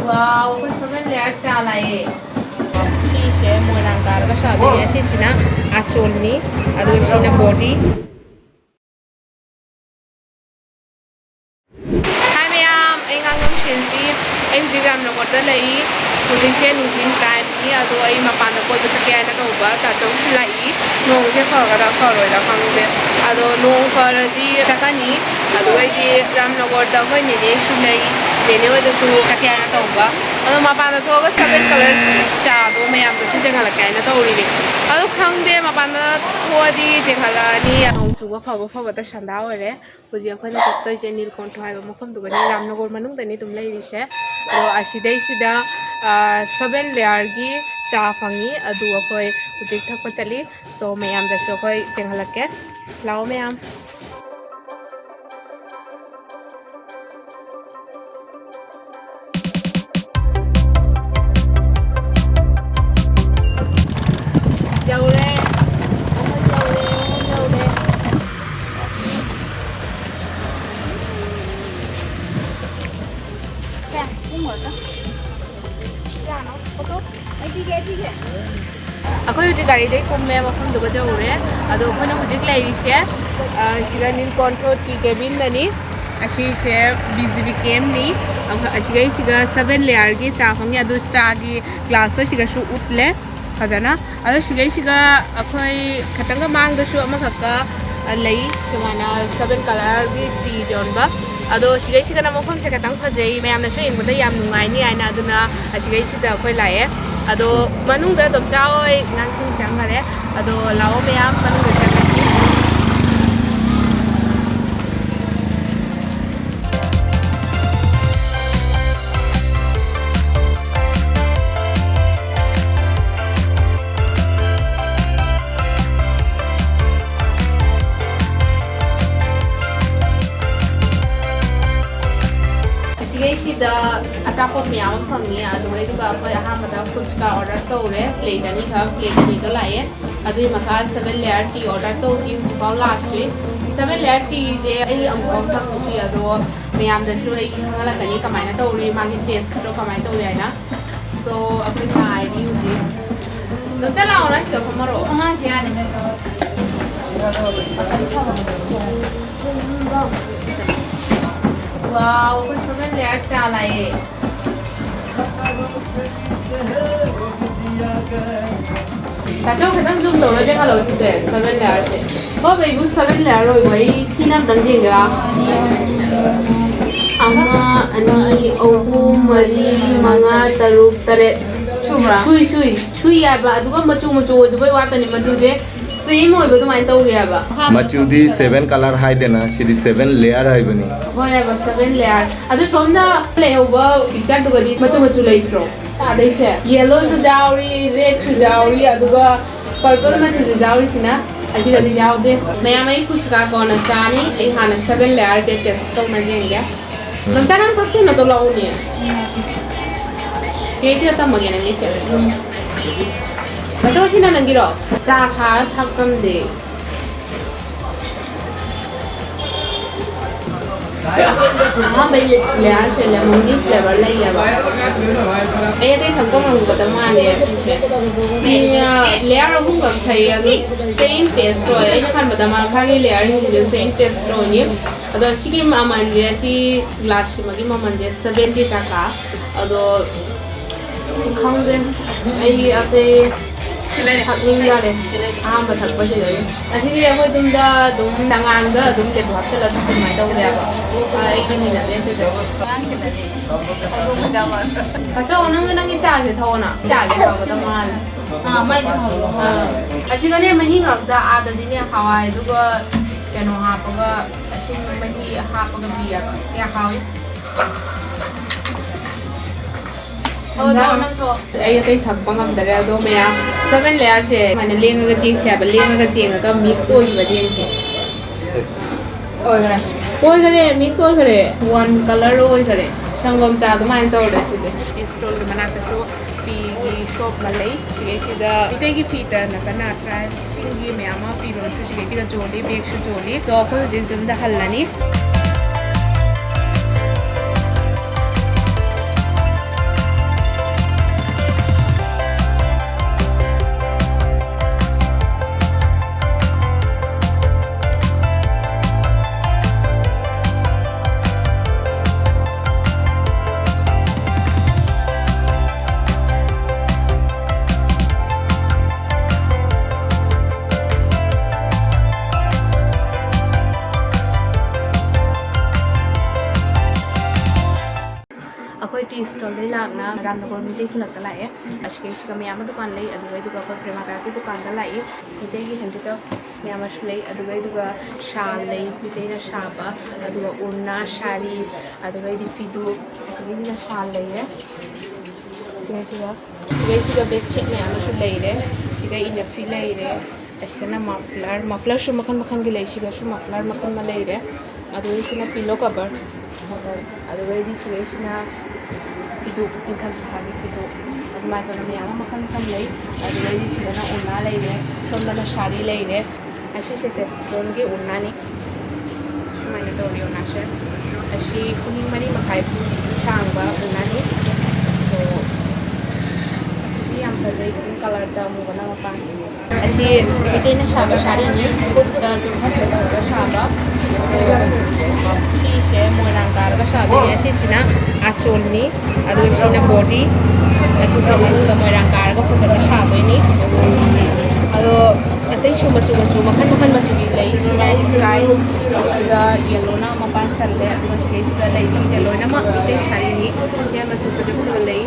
Wow, cái số bên lẻ chả lại. Chị sẽ mua rang cá cái sao thì chị xin á achol ni, adu xin á body. Hai mẹ em ngang ngâm xin đi, em chỉ làm nó có tới lấy, tôi sẽ nuôi xin time ni, adu em mà bán được coi tôi sẽ cái nó đâu vậy, ta trông xin lại, nông sẽ phở cái đó phở rồi đó không được, adu nông phở thì chắc cái ni, adu em đi làm nó có tới coi nhìn đi xin lấy, nhìn đi tôi xin chắc cái nó đâu vậy. Ado mapanda thoga seven color cha do mayam do chu jengala kaina tawri ni ado khangde mapanda thodi jengala ni hong chu ba pha ta shanda ore huji akhona chattoi je nil konth hai makham du gani ramnagar manung da ni tum lai ri se ado asidai sida seven layer gi cha phangi adu akhoi huji thakpa chali so mayam da so khoi jengala ke lao mayam Aku udah kali deh kumme makan juga jauh re, ado aku nak uji lagi sih, sih nil control ki cabin ni, asyik sih BZB cam ni, asyik sih seven layer ki cahang ya, ado cah ki glass sih show utle, kajana, ado sih aku katang ka mang do show ama kakak lagi, cumana seven color ki three john ba. Ado sih na makan sih katang khajai, mayam na show yang betul yang nungai ni, aina ado na sih dah aku lagi. Ado manung da dom chao ngang sing chang ngare ado lao mayam manung da chang da achapot miyam phangi adu ei duga khoi ahamada fuchka order tore plate ani ka laye adu makha seven layer tea order to ti pau la tri seven layer tea je ei amkhong thak chi adu miyam da troi mala kani kamai na tore magi taste to kamai tore aina so apni kai di uji no chala ora chi ka phamaro ha chi ane Wow, kung seven layer cha lai. Kacau kita zoom dulu aja kalau kita seven layer se. Oh, ibu seven layer rồi vậy khi nam tầng gì nữa? Ama ani ohu mari manga taruk taret. Chui ya ba. Aduga macu itu boleh watan ni macu je. Same hoy betul main tahu ya ba. Macu di seven color hai dena, sih seven layer hai bani. Oh ya ba seven layer. Adu somda layer ba picture tu gadi macu layer pro. Ada sih. Yellow su jauhri, red su jauhri, aduga purple macu su jauhri sih na. Asyik jadi jauh deh. Mayamai kusuka kau nak cani, ihana seven layer ke test tu macam ni. Nampak orang pasti nak tolong ni. Kayak itu macam ni ni. Macam sih na nangiro. Cah syarat hakam deh. हाँ भाई layer से lemon की flavour ले ये बात ये तो हमको मंगू बता मान ले लेयर हम कब खाई अगर सेम टेस्ट हो ये खान बता मान खाली लेयर ही जो सेम टेस्ट हो नहीं अदो शिकी मामन जे शी ग्लास शिमगी मामन जे 70 टका अदो खाऊंगे ये आते hakning ya deh, aham batak baca jadi. Asli aku tunda tangan ga, tunda buat telat semai tahu dia apa. Ini ni nanti saya tahu. Kacau orang ni cari tahu na, cari tahu teman. Mai tahu. Asli kan ni mahi ngak ada di ni Hawaii tu ko keno apa ko asli mahi apa ko biar ya Hawaii. Oh, tahu nang tu. Ayah tadi thak pangam dari ada maya. Seven layer se, mana lenga ke cing siapa, lenga ke cing ke mix oi baju ni. Oi kere, mix oi kere, one color oi kere. Sanggom cah tu main tahu dah sih. Install ke mana tu, pergi shop Malay, sih dah. Itu lagi fitter, nak kena try. Sini maya mah pirun tu sih juga joli, bag tu joli. So aku jadi jom dah hal ni. अखोई tea stall दे लागना रामनगर मिले खुलता लाए अशकेश का मियामा दुकान लई अदुगै दुगा अखोई प्रेमाकार की दुकान दा लाई मिते की हिंदी तो मियामा लई अदुगै दुगा शाल लई मितेना शाबा अदुगा उन्ना साड़ी अदुगै दी फिदु अदुगै शाल लई है सिगा बेडशीट मियामा लई रे सिगा इनफी लई रे अशकना मफलर शु मखन मखन की लई सिगा शु मफलर मखन मा लई रे अदुगै सिना पिलो कवर अदुगै दी सिना फिदु इनकम साड़ी फिदु अदुमाय कोना मियामा मखन मखन लई अदुगै दी सिना उन्ना लई रे सोमना साड़ी लई रे अशी सेते दोनगे उन्ना नि माइना दोरी उन्ना शे अशी कुनी मनी मखाई सांगबा उन्ना नि सो yang fazay yung color daw mo na mapang kasi ito na shaba shari ni put jumhat sa daw shaba so si se mo nang karga shadi asi sina achol ni adu sina body asi sina mo nang karga put na shaba ni ado atay shuma makan machugi lay sina sky machuga yellow na mapan challe adu sina lay yellow na ma ite shari ni kaya machuga put lay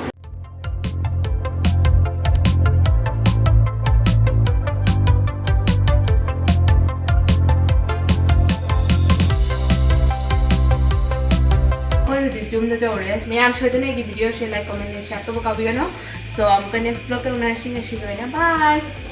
zoom na jauh ya. Meyam show dene ki video share like comment share to baka biyo no. So am ka next vlog ka una shi bye.